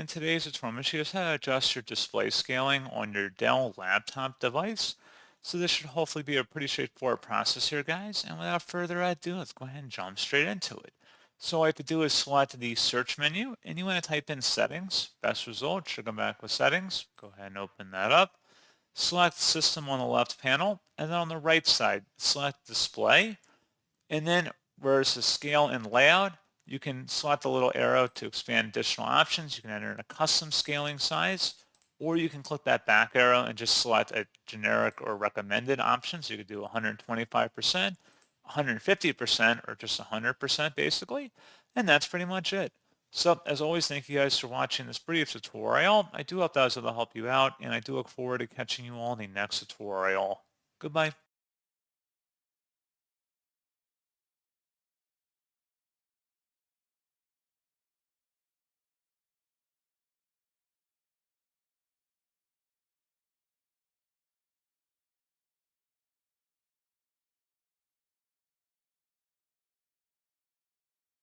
in today's tutorial, I'm going to show you how to adjust your display scaling on your Dell laptop device. So this should hopefully be a pretty straightforward process here, guys. And without further ado, let's go ahead and jump straight into it. So all you have to do is select the search menu, and you want to type in settings. Best result should come back with settings. Go ahead and open that up. Select system on the left panel, and then on the right side, select display. And then where it says scale and layout, you can select the little arrow to expand additional options. You can enter in a custom scaling size, or you can click that back arrow and just select a generic or recommended option. So you could do 125%, 150%, or just 100% basically. And that's pretty much it. So as always, thank you guys for watching this brief tutorial. I do hope that was able to help you out, and I do look forward to catching you all in the next tutorial. Goodbye.